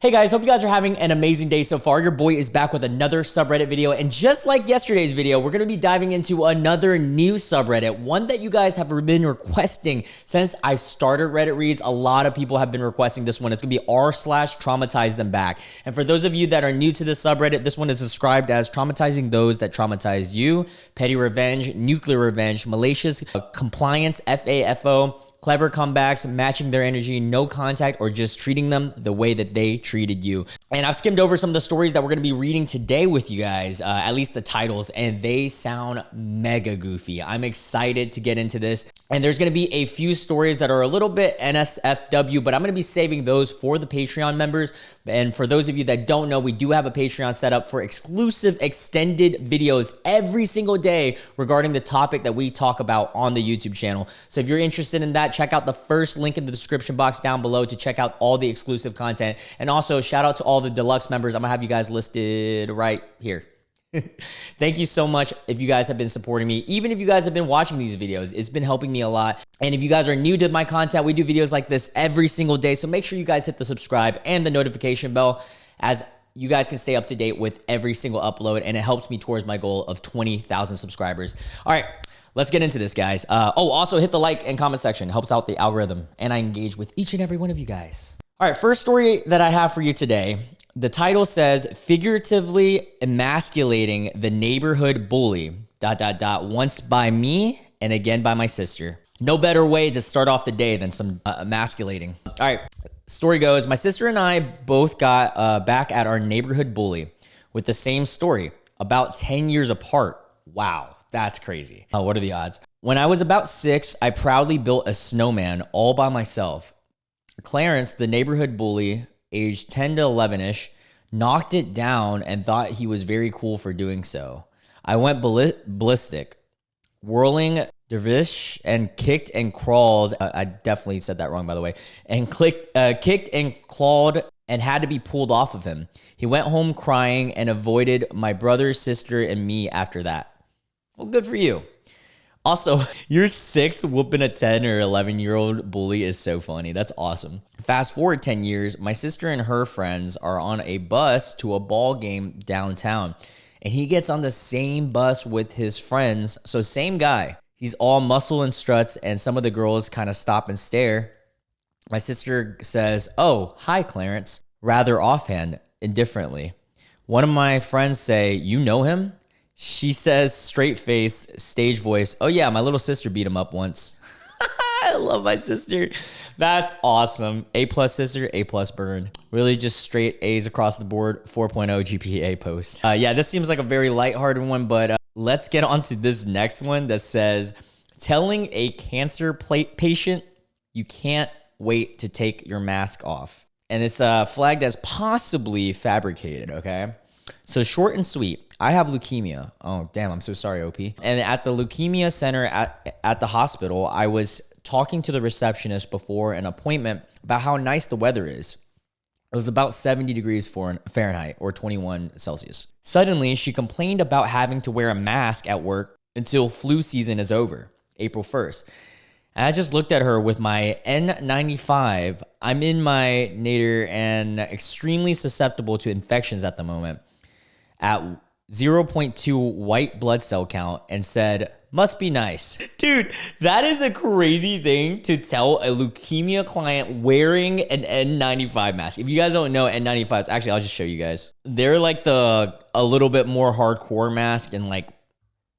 Hey guys, hope you guys are having an amazing day so far. Your boy is back with another subreddit video, and just like yesterday's video, we're going to be diving into another new subreddit, one that you guys have been requesting since I started Reddit Reads. A lot of people have been requesting this one. It's going to be r/traumatizeThemBack. And for those of you that are new to this subreddit, this one is described as traumatizing those that traumatize you, petty revenge, nuclear revenge, malicious compliance, FAFO, clever comebacks, matching their energy, no contact, or just treating them the way that they treated you. And I've skimmed over some of the stories that we're going to be reading today with you guys, at least the titles, and they sound mega goofy. I'm excited to get into this. And there's going to be a few stories that are a little bit NSFW, but I'm going to be saving those for the Patreon members. And for those of you that don't know, we do have a Patreon set up for exclusive extended videos every single day regarding the topic that we talk about on the YouTube channel. So if you're interested in that, check out the first link in the description box down below to check out all the exclusive content. And also shout out to all the deluxe members. I'm gonna have you guys listed right here. Thank you so much if you guys have been supporting me. Even if you guys have been watching these videos, it's been helping me a lot. And if you guys are new to my content, we do videos like this every single day. So make sure you guys hit the subscribe and the notification bell, as you guys can stay up to date with every single upload, and it helps me towards my goal of 20,000 subscribers. All right, let's get into this, guys. Also hit the like and comment section. It helps out the algorithm, and I engage with each and every one of you guys. All right, first story that I have for you today. The title says, figuratively emasculating the neighborhood bully, ... once by me and again by my sister. No better way to start off the day than some emasculating. All right, story goes, my sister and I both got back at our neighborhood bully with the same story, about 10 years apart. Wow, that's crazy. What are the odds? When I was about 6, I proudly built a snowman all by myself. Clarence, the neighborhood bully, aged 10 to 11-ish, knocked it down and thought he was very cool for doing so. I went ballistic, whirling dervish, and kicked and crawled. I definitely said that wrong, by the way. And kicked and clawed and had to be pulled off of him. He went home crying and avoided my brother, sister, and me after that. Well, good for you. Also, your 6 whooping a 10 or 11-year-old bully is so funny. That's awesome. Fast forward 10 years, my sister and her friends are on a bus to a ball game downtown, and he gets on the same bus with his friends. So same guy. He's all muscle and struts, and some of the girls kind of stop and stare. My sister says, "Oh, hi, Clarence," rather offhand, indifferently. One of my friends say, "You know him?" She says, straight face, stage voice, "Oh yeah, my little sister beat him up once." I love my sister. That's awesome. A+ sister, A+ burn. Really just straight A's across the board, 4.0 GPA post. Yeah, this seems like a very lighthearted one, but let's get on to this next one that says, telling a cancer patient you can't wait to take your mask off. And it's flagged as possibly fabricated, okay? So short and sweet. I have leukemia. Oh, damn, I'm so sorry, OP. And at the leukemia center at the hospital, I was talking to the receptionist before an appointment about how nice the weather is. It was about 70 degrees Fahrenheit or 21 Celsius. Suddenly, she complained about having to wear a mask at work until flu season is over, April 1st. And I just looked at her with my N95. I'm in my nadir and extremely susceptible to infections at the moment, at 0.2 white blood cell count, and said, "Must be nice." Dude, that is a crazy thing to tell a leukemia client wearing an N95 mask. If you guys don't know N95s, actually, I'll just show you guys. They're like a little bit more hardcore mask and like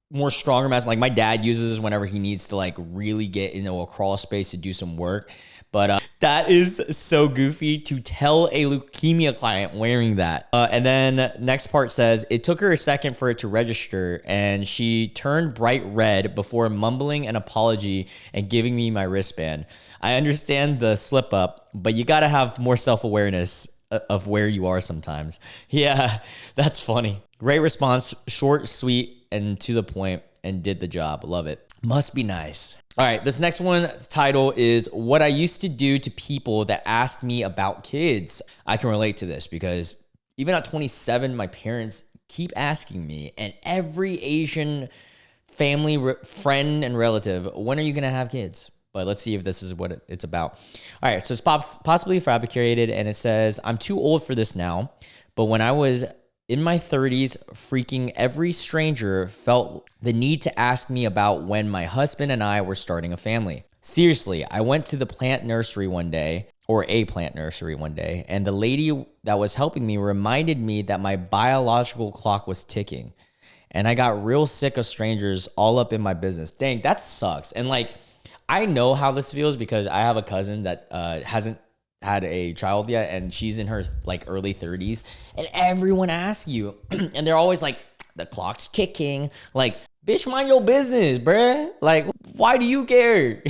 more stronger mask. Like my dad uses this whenever he needs to like really get into a crawl space to do some work. But that is so goofy to tell a leukemia client wearing that. And then next part says, it took her a second for it to register, and she turned bright red before mumbling an apology and giving me my wristband. I understand the slip up, but you got to have more self-awareness of where you are sometimes. Yeah, that's funny. Great response, short, sweet, and to the point, and did the job. Love it. Must be nice. All right, this next one's title is What I Used to Do to People That Asked Me About Kids. I can relate to this because even at 27, my parents keep asking me, and every Asian family, friend, and relative, when are you going to have kids? but let's see if this is what it's about. All right, so it's possibly fabricated, and it says, I'm too old for this now, but when I was in my 30s, freaking every stranger felt the need to ask me about when my husband and I were starting a family. Seriously, I went to the plant nursery one day, or a plant nursery one day, and the lady that was helping me reminded me that my biological clock was ticking. And I got real sick of strangers all up in my business. Dang, that sucks. And like, I know how this feels because I have a cousin that hasn't had a child yet, and she's in her like early 30s, and everyone asks you, and they're always like, the clock's ticking. Like, bitch, mind your business, bruh. Like, why do you care?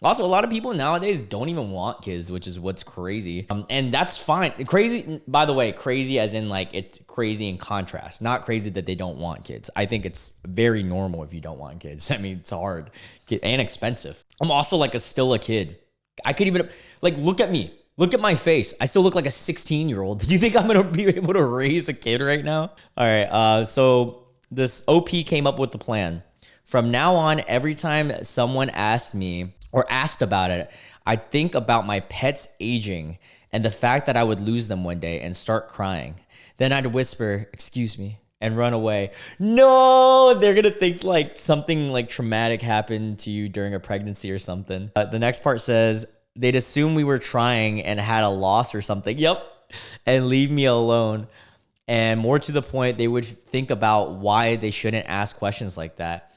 Also, a lot of people nowadays don't even want kids, which is what's crazy. And that's fine. Crazy, by the way, crazy as in like it's crazy in contrast, not crazy that they don't want kids. I think it's very normal if you don't want kids. I mean, it's hard and expensive. I'm also like still a kid. I could even, like, look at me. Look at my face. I still look like a 16-year-old. Do you think I'm going to be able to raise a kid right now? All right. So this OP came up with the plan. From now on, every time someone asks me or asked about it, I think about my pets aging and the fact that I would lose them one day and start crying. Then I'd whisper, excuse me, and run away. No, they're going to think like something like traumatic happened to you during a pregnancy or something. The next part says, they'd assume we were trying and had a loss or something. Yep. And leave me alone. And more to the point, they would think about why they shouldn't ask questions like that.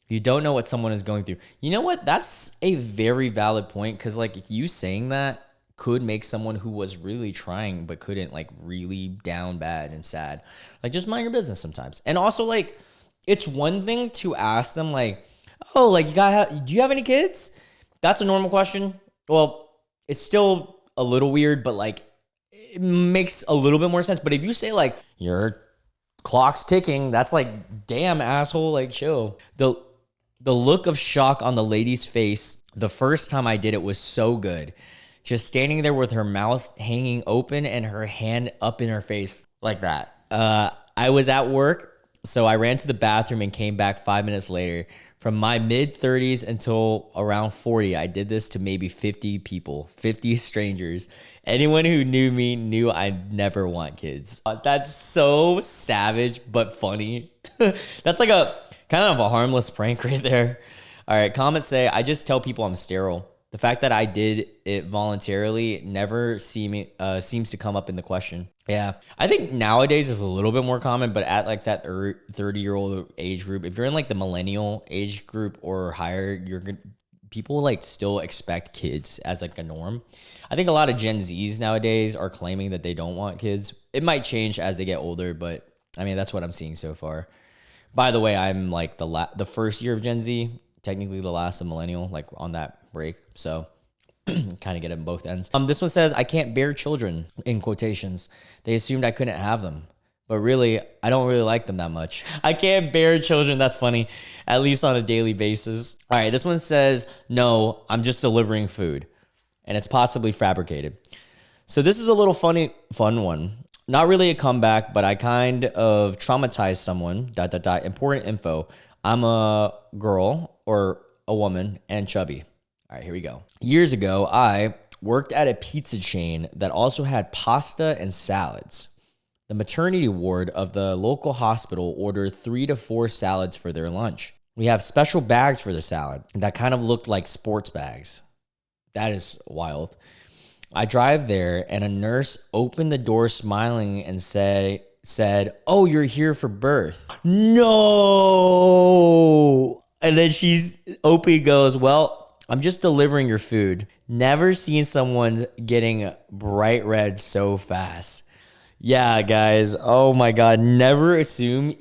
You don't know what someone is going through. You know what? That's a very valid point, because like you saying that could make someone who was really trying but couldn't, like, really down bad and sad. Like, just mind your business sometimes. And also, like, it's one thing to ask them like, oh, like, do you have any kids? That's a normal question. Well, it's still a little weird, but like it makes a little bit more sense. But if you say like, your clock's ticking, that's like, damn, asshole, like, chill. The look of shock on the lady's face the first time I did it was so good. Just standing there with her mouth hanging open and her hand up in her face like that. I was at work, so I ran to the bathroom and came back 5 minutes later. From my mid-30s until around 40, I did this to maybe 50 people, 50 strangers. Anyone who knew me knew I'd never want kids. That's so savage, but funny. That's like a kind of a harmless prank right there. All right, comments say, I just tell people I'm sterile. The fact that I did it voluntarily never seems to come up in the question. Yeah, I think nowadays is a little bit more common, but at like that 30-year-old age group, if you're in like the millennial age group or higher, people like still expect kids as like a norm. I think a lot of Gen Zs nowadays are claiming that they don't want kids. It might change as they get older, but I mean, that's what I'm seeing so far. By the way, I'm like the first year of Gen Z, technically the last of millennial, like on that break. So kind of get it in both ends. This one says, I can't bear children, in quotations. They assumed I couldn't have them. But really, I don't really like them that much. I can't bear children. That's funny, at least on a daily basis. All right, this one says, no, I'm just delivering food. And it's possibly fabricated. So this is a little fun one. Not really a comeback, but I kind of traumatized someone, ... Important info. I'm a girl or a woman and chubby. All right, here we go. Years ago, I worked at a pizza chain that also had pasta and salads. The maternity ward of the local hospital ordered 3 to 4 salads for their lunch. We have special bags for the salad that kind of looked like sports bags. That is wild. I drive there and a nurse opened the door smiling and said, oh, you're here for birth. No. And then OP goes, well, I'm just delivering your food. Never seen someone getting bright red so fast. Yeah, guys. Oh my God. Never assume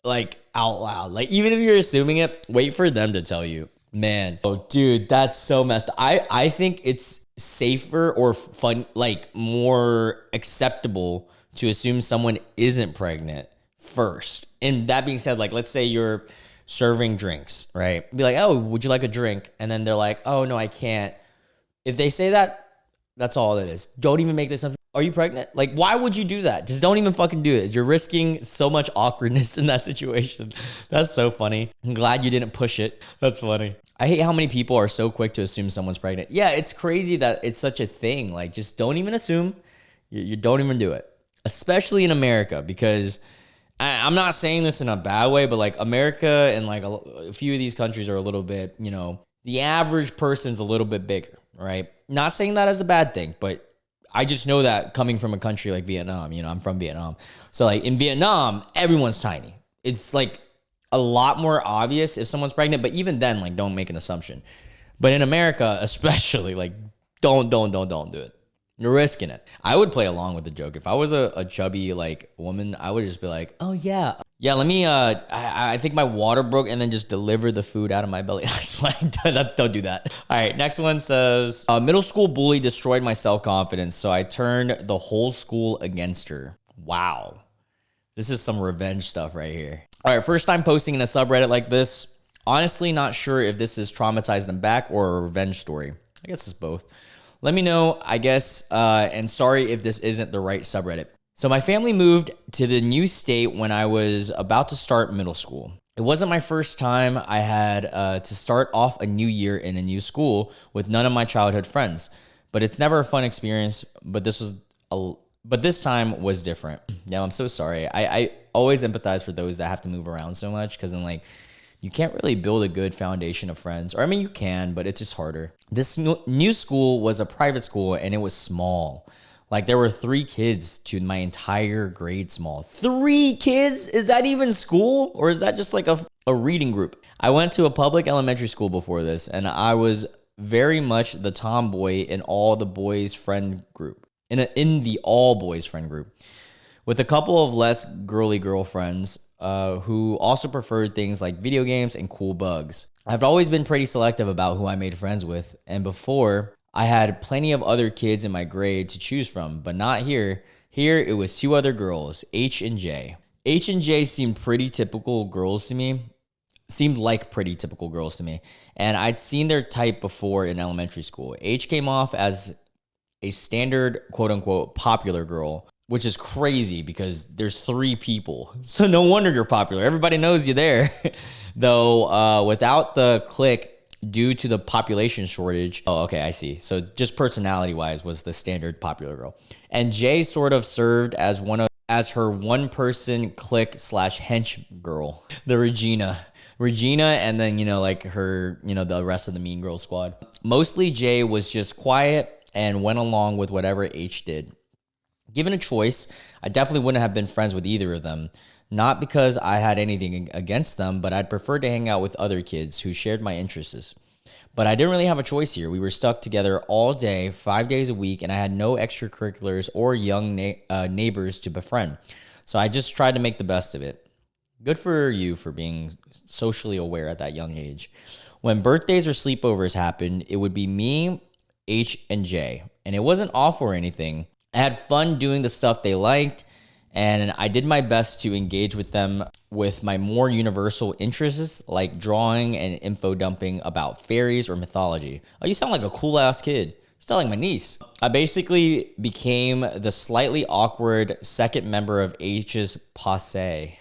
like out loud. Like even if you're assuming it, wait for them to tell you. Man. Oh, dude, that's so messed up. I think it's safer or fun, like more acceptable to assume someone isn't pregnant first. And that being said, like, let's say you're serving drinks, right? Be like, oh, would you like a drink? And then they're like, oh, no, I can't. If they say that, that's all it is. Don't even make this up. Are you pregnant? Like, why would you do that? Just don't even fucking do it. You're risking so much awkwardness in that situation. That's so funny. I'm glad you didn't push it. That's funny. I hate how many people are so quick to assume someone's pregnant. Yeah, it's crazy that it's such a thing. Like, just don't even assume. You don't even do it, especially in America, because I'm not saying this in a bad way, but like America and like a few of these countries are a little bit, the average person's a little bit bigger, right? Not saying that as a bad thing, but I just know that coming from a country like Vietnam, I'm from Vietnam. So like in Vietnam, everyone's tiny. It's like a lot more obvious if someone's pregnant, but even then, like, don't make an assumption. But in America, especially, like, don't do it. You're risking it. I would play along with the joke. If I was a chubby, like, woman, I would just be like, oh, yeah. Yeah, let me, I think my water broke, and then just deliver the food out of my belly. Don't do that. All right, next one says, middle school bully destroyed my self-confidence, so I turned the whole school against her. Wow. This is some revenge stuff right here. All right, first time posting in a subreddit like this. Honestly, not sure if this is traumatizeThemBack or a revenge story. I guess it's both. Let me know, I guess, and sorry if this isn't the right subreddit. So my family moved to the new state when I was about to start middle school. It wasn't my first time I had to start off a new year in a new school with none of my childhood friends, but it's never a fun experience, but this time was different. Yeah, I'm so sorry. I always empathize for those that have to move around so much, because then like you can't really build a good foundation of friends. Or I mean, you can, but it's just harder. This new school was a private school, and it was small. Like there were 3 kids to my entire grade small. 3 kids? Is that even school? Or is that just like a reading group? I went to a public elementary school before this, and I was very much the tomboy in all the boys' friend group. In the all boys friend group, with a couple of less girly girlfriends who also preferred things like video games and cool bugs. I've always been pretty selective about who I made friends with, and before I had plenty of other kids in my grade to choose from, but not here. Here it was 2 other girls, H and J. H and J seemed like pretty typical girls to me, and I'd seen their type before in elementary school. H came off as a standard quote-unquote popular girl, which is crazy because there's 3 people. So no wonder you're popular. Everybody knows you there. Though without the clique due to the population shortage. Oh, okay, I see. So just personality-wise was the standard popular girl. And Jay sort of served as her one-person clique / hench girl, the Regina, and then, like her, the rest of the Mean Girl squad. Mostly Jay was just quiet and went along with whatever H did. Given a choice, I definitely wouldn't have been friends with either of them. Not because I had anything against them, but I'd prefer to hang out with other kids who shared my interests. But I didn't really have a choice here. We were stuck together all day, 5 days a week, and I had no extracurriculars or young neighbors to befriend. So I just tried to make the best of it. Good for you for being socially aware at that young age. When birthdays or sleepovers happened, it would be me, H, and J. And it wasn't awful or anything. I had fun doing the stuff they liked, and I did my best to engage with them with my more universal interests like drawing and info dumping about fairies or mythology. Oh, you sound like a cool-ass kid. You sound like my niece. I basically became the slightly awkward second member of H's posse.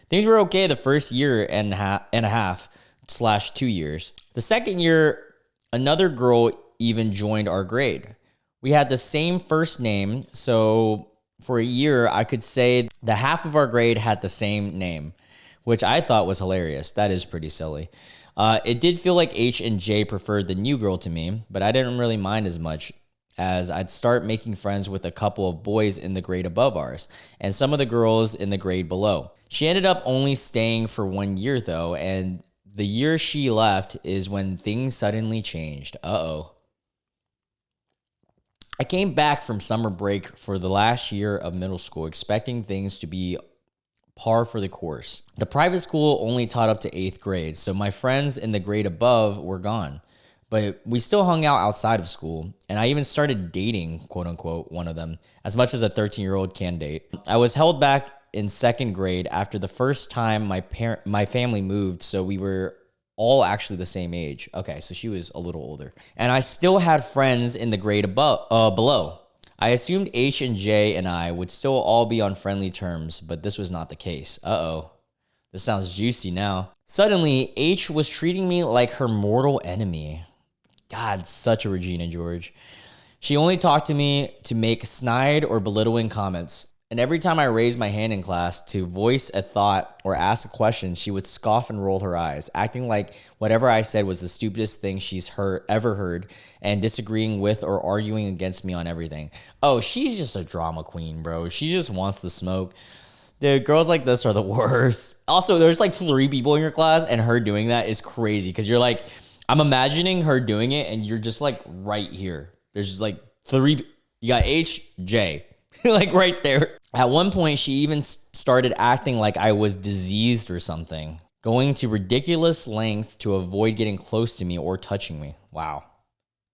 Things were okay the first year and a half / 2 years. The second year, another girl even joined our grade. We had the same first name, so for a year, I could say the half of our grade had the same name, which I thought was hilarious. That is pretty silly. It did feel like H and J preferred the new girl to me, but I didn't really mind as much, as I'd start making friends with a couple of boys in the grade above ours and some of the girls in the grade below. She ended up only staying for 1 year though, and the year she left is when things suddenly changed. Uh-oh. I came back from summer break for the last year of middle school expecting things to be par for the course. The private school only taught up to 8th grade, so my friends in the grade above were gone. But we still hung out outside of school, and I even started dating, quote unquote, one of them, as much as a 13-year-old can date. I was held back in 2nd grade after the first time my family moved, so we were all actually the same age. Okay, so she was a little older. And I still had friends in the grade below. I assumed H and J and I would still all be on friendly terms, but this was not the case. Uh-oh. This sounds juicy now. Suddenly, H was treating me like her mortal enemy. God, such a Regina George. She only talked to me to make snide or belittling comments. And every time I raised my hand in class to voice a thought or ask a question, she would scoff and roll her eyes, acting like whatever I said was the stupidest thing she's ever heard, and disagreeing with or arguing against me on everything. Oh, she's just a drama queen, bro. She just wants the smoke. Dude, girls like this are the worst. Also, there's like 3 people in your class, and her doing that is crazy because you're like, I'm imagining her doing it, and you're just like right here. There's just like 3. You got H, J, like right there. At one point, she even started acting like I was diseased or something, going to ridiculous lengths to avoid getting close to me or touching me. Wow.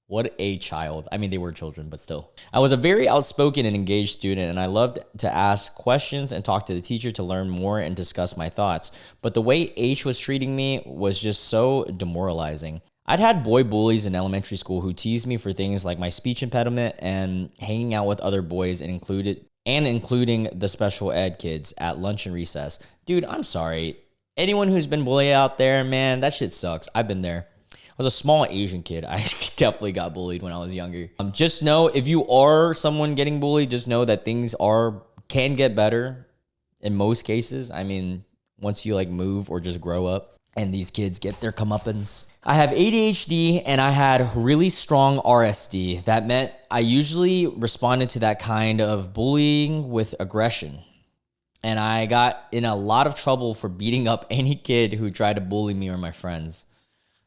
What a child. I mean, they were children, but still. I was a very outspoken and engaged student, and I loved to ask questions and talk to the teacher to learn more and discuss my thoughts. But the way H was treating me was just so demoralizing. I'd had boy bullies in elementary school who teased me for things like my speech impediment and hanging out with other boys and including the special ed kids at lunch and recess. Dude, I'm sorry. Anyone who's been bullied out there, man, that shit sucks. I've been there. I was a small Asian kid. I definitely got bullied when I was younger. Just know if you are someone getting bullied, just know that things can get better in most cases. I mean, once you like move or just grow up and these kids get their comeuppance. I have ADHD and I had really strong RSD. That meant I usually responded to that kind of bullying with aggression. And I got in a lot of trouble for beating up any kid who tried to bully me or my friends.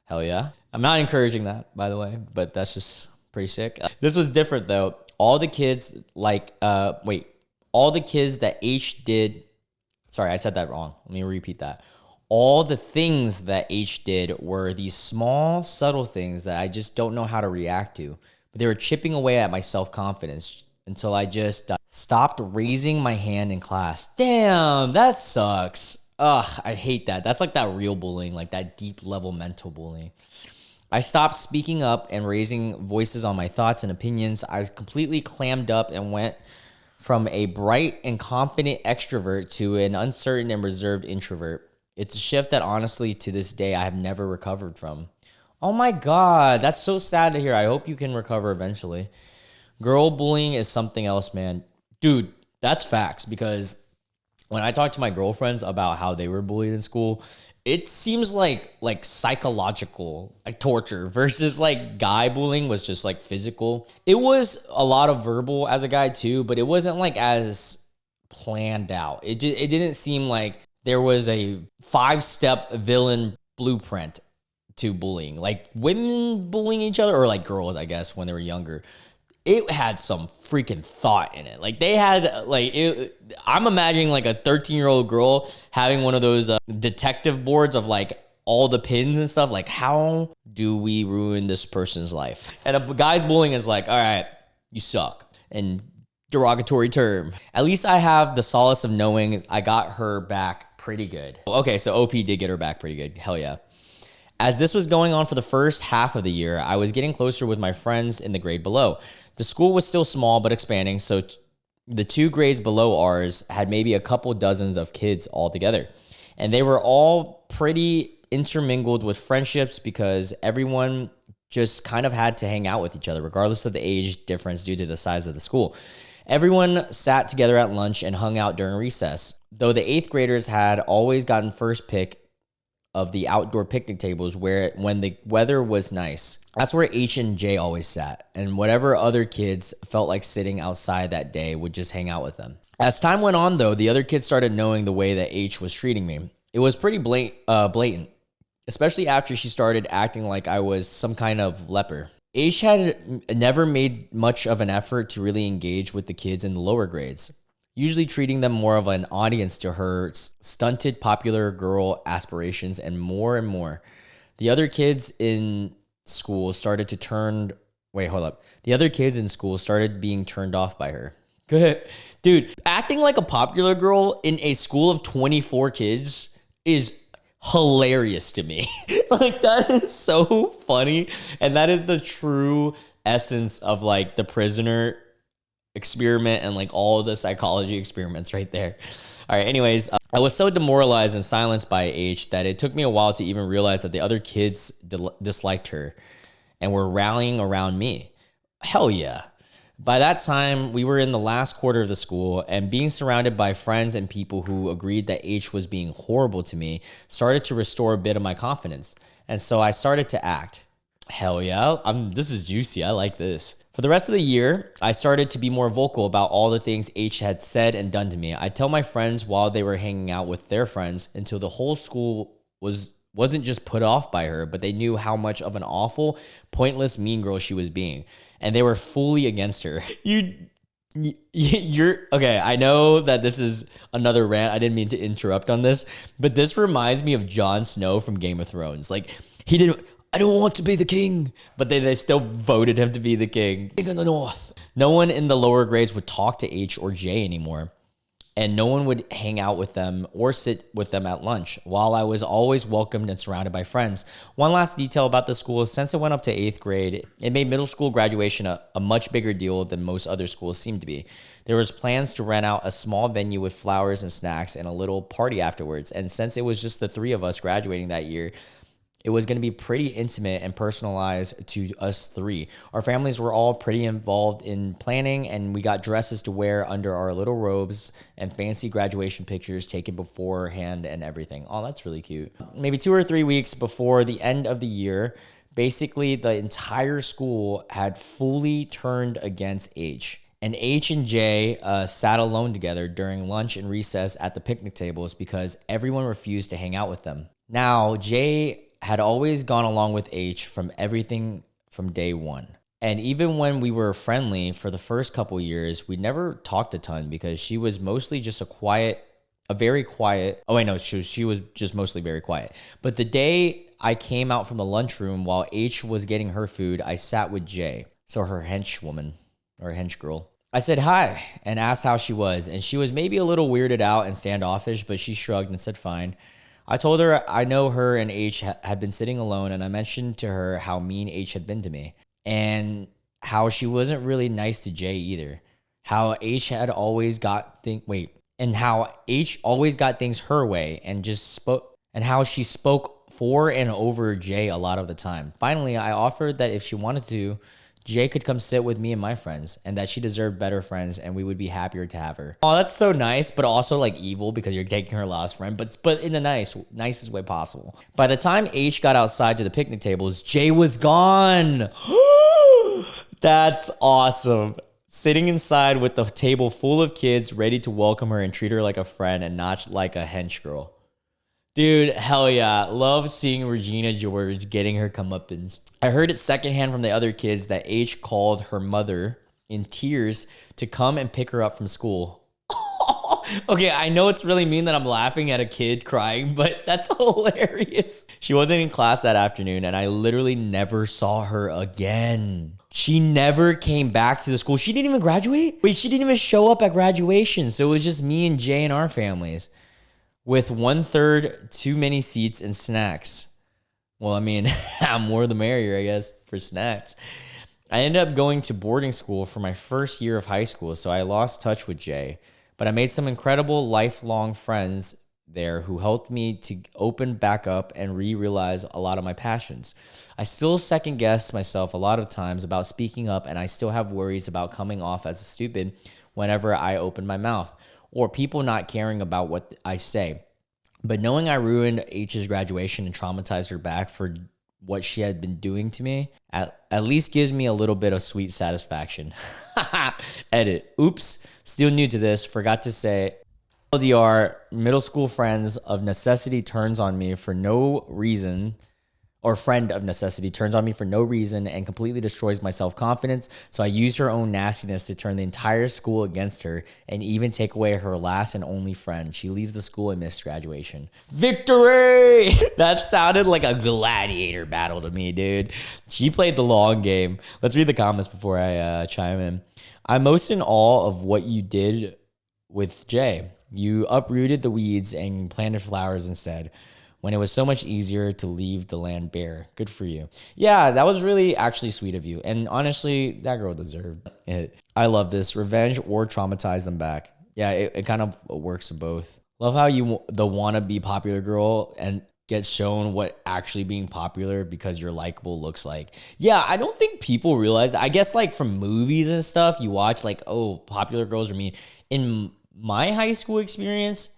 Hell yeah. I'm not encouraging that, by the way, but that's just pretty sick. This was different though. All the kids that H did, sorry, I said that wrong. Let me repeat that. All the things that H did were these small, subtle things that I just don't know how to react to. But they were chipping away at my self-confidence until I just stopped raising my hand in class. Damn, that sucks. Ugh, I hate that. That's like that real bullying, like that deep level mental bullying. I stopped speaking up and raising voices on my thoughts and opinions. I was completely clammed up and went from a bright and confident extrovert to an uncertain and reserved introvert. It's a shift that honestly to this day I have never recovered from. Oh my God, that's so sad to hear. I hope you can recover eventually. Girl bullying is something else, man. Dude, that's facts because when I talk to my girlfriends about how they were bullied in school, it seems like psychological, like torture versus like guy bullying was just like physical. It was a lot of verbal as a guy too, but it wasn't like as planned out. It didn't seem like there was a 5-step villain blueprint to bullying, like women bullying each other or like girls, I guess, when they were younger. It had some freaking thought in it. Like they had I'm imagining like a 13-year-old girl having one of those detective boards of like all the pins and stuff. Like, how do we ruin this person's life? And a guy's bullying is like, all right, you suck. And derogatory term. At least I have the solace of knowing I got her back pretty good. Okay, so OP did get her back pretty good. Hell yeah. As this was going on for the first half of the year, I was getting closer with my friends in the grade below. The school was still small but expanding, so the 2 grades below ours had maybe a couple dozens of kids all together. And they were all pretty intermingled with friendships because everyone just kind of had to hang out with each other, regardless of the age difference due to the size of the school. Everyone sat together at lunch and hung out during recess. Though the 8th graders had always gotten first pick of the outdoor picnic tables when the weather was nice. That's where H and J always sat, and whatever other kids felt like sitting outside that day would just hang out with them. As time went on, though, the other kids started knowing the way that H was treating me. It was pretty blatant, especially after she started acting like I was some kind of leper. H had never made much of an effort to really engage with the kids in the lower grades, usually treating them more of an audience to her stunted popular girl aspirations and more. The other kids in school started being turned off by her. Good. Dude, acting like a popular girl in a school of 24 kids is hilarious to me. Like, that is so funny. And that is the true essence of like The Prisoner experiment and like all the psychology experiments right there. All right, anyways, I was so demoralized and silenced by H that it took me a while to even realize that the other kids disliked her and were rallying around me. Hell yeah. By that time, we were in the last quarter of the school, and being surrounded by friends and people who agreed that H was being horrible to me started to restore a bit of my confidence. And so I started to act. Hell yeah, this is juicy. I like this. For the rest of the year, I started to be more vocal about all the things H had said and done to me. I'd tell my friends while they were hanging out with their friends until the whole school wasn't just put off by her, but they knew how much of an awful, pointless, mean girl she was being. And they were fully against her. You're okay. I know that this is another rant. I didn't mean to interrupt on this, but this reminds me of Jon Snow from Game of Thrones. Like, I don't want to be the king, but they still voted him to be the king. King of the North. No one in the lower grades would talk to H or J anymore, and no one would hang out with them or sit with them at lunch, while I was always welcomed and surrounded by friends. One last detail about the school: since it went up to 8th grade, it made middle school graduation a much bigger deal than most other schools seemed to be. There was plans to rent out a small venue with flowers and snacks and a little party afterwards, and since it was just the 3 of us graduating that year, it was going to be pretty intimate and personalized to us 3. Our families were all pretty involved in planning, and we got dresses to wear under our little robes and fancy graduation pictures taken beforehand and everything. Oh, that's really cute. Maybe 2 or 3 weeks before the end of the year, basically the entire school had fully turned against H. And H and J sat alone together during lunch and recess at the picnic tables because everyone refused to hang out with them. Now, J had always gone along with H from everything from day one. And even when we were friendly for the first couple years, we never talked a ton because she was mostly just very quiet. Oh, wait, no, she was just mostly very quiet. But the day I came out from the lunchroom while H was getting her food, I sat with J, so her henchwoman or hench girl. I said hi and asked how she was, and she was maybe a little weirded out and standoffish, but she shrugged and said fine. I told her I know her and H had been sitting alone, and I mentioned to her how mean H had been to me and how she wasn't really nice to J either. How H had always got how H always got things her way and how she spoke for and over J a lot of the time. Finally, I offered that if she wanted to, Jay could come sit with me and my friends, and that she deserved better friends, and we would be happier to have her. Oh, that's so nice, but also like evil because you're taking her last friend, but in the nicest way possible. By the time H got outside to the picnic tables, Jay was gone. That's awesome. Sitting inside with the table full of kids ready to welcome her and treat her like a friend and not like a hench girl. Dude, hell yeah. Love seeing Regina George getting her comeuppance. I heard it secondhand from the other kids that H called her mother in tears to come and pick her up from school. Okay, I know it's really mean that I'm laughing at a kid crying, but that's hilarious. She wasn't in class that afternoon, and I literally never saw her again. She never came back to the school. She didn't even graduate? Wait, she didn't even show up at graduation, so it was just me and Jay and our families. With 1/3 too many seats and snacks. Well, I mean, more the merrier, I guess, for snacks. I ended up going to boarding school for my first year of high school, so I lost touch with Jay. But I made some incredible lifelong friends there who helped me to open back up and realize a lot of my passions. I still second guess myself a lot of times about speaking up, and I still have worries about coming off as stupid whenever I open my mouth, or people not caring about what I say. But knowing I ruined H's graduation and traumatized her back for what she had been doing to me, at least gives me a little bit of sweet satisfaction. Edit. Oops. Still new to this. Forgot to say. LDR, middle school friends of necessity turns on me for no reason, or friend of necessity turns on me for no reason and completely destroys my self-confidence. So I use her own nastiness to turn the entire school against her and even take away her last and only friend. She leaves the school and missed graduation. Victory! That sounded like a gladiator battle to me, dude. She played the long game. Let's read the comments before I chime in. I'm most in awe of what you did with Jay. You uprooted the weeds and planted flowers instead. when it was so much easier to leave the land bare. Good for you. Yeah, that was really actually sweet of you. And honestly, that girl deserved it. I love this. Revenge or traumatize them back. Yeah, it kind of works in both. Love how the wannabe popular girl and gets shown what actually being popular because you're likable looks like. Yeah, I don't think people realize that. I guess like from movies and stuff, you watch like, oh, popular girls are mean. In my high school experience,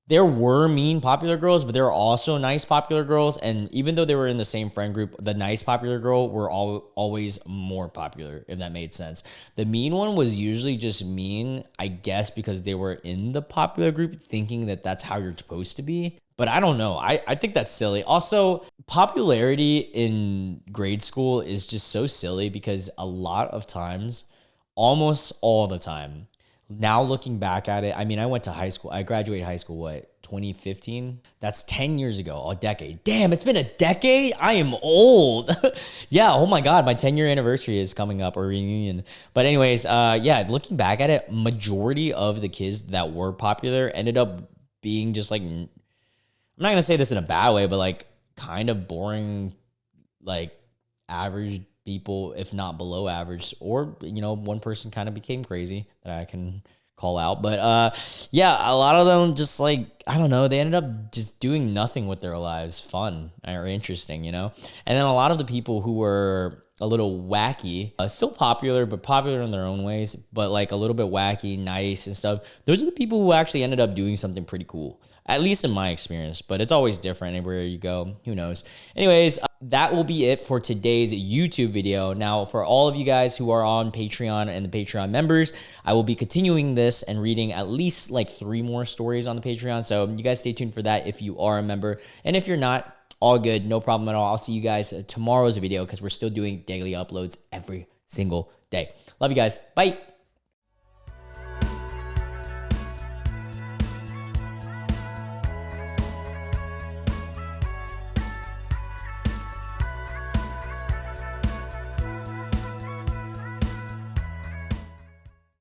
there were mean popular girls, but there were also nice popular girls. And even though they were in the same friend group, the nice popular girl were always more popular, if that made sense. The mean one was usually just mean, I guess, because they were in the popular group thinking that that's how you're supposed to be. But I don't know. I think that's silly. Also, popularity in grade school is just so silly because a lot of times, almost all the time, now looking back at it, I mean, I went to high school. I graduated high school, what, 2015? That's 10 years ago, a decade. Damn, it's been a decade? I am old. Yeah, oh my God, my 10-year anniversary is coming up, or reunion. But anyways, yeah, looking back at it, majority of the kids that were popular ended up being just like, I'm not going to say this in a bad way, but like kind of boring, like average people, if not below average, or, you know, one person kind of became crazy that I can call out. But yeah, a lot of them just like, I don't know, they ended up just doing nothing with their lives fun or interesting, you know? And then a lot of the people who were a little wacky, still popular, but popular in their own ways, but like a little bit wacky, nice and stuff. Those are the people who actually ended up doing something pretty cool, at least in my experience, but it's always different everywhere you go. Who knows? Anyways, that will be it for today's YouTube video. Now, for all of you guys who are on Patreon and the Patreon members, I will be continuing this and reading at least like 3 more stories on the Patreon. So you guys stay tuned for that if you are a member. And if you're not, all good, no problem at all. I'll see you guys tomorrow's video because we're still doing daily uploads every single day. Love you guys. Bye.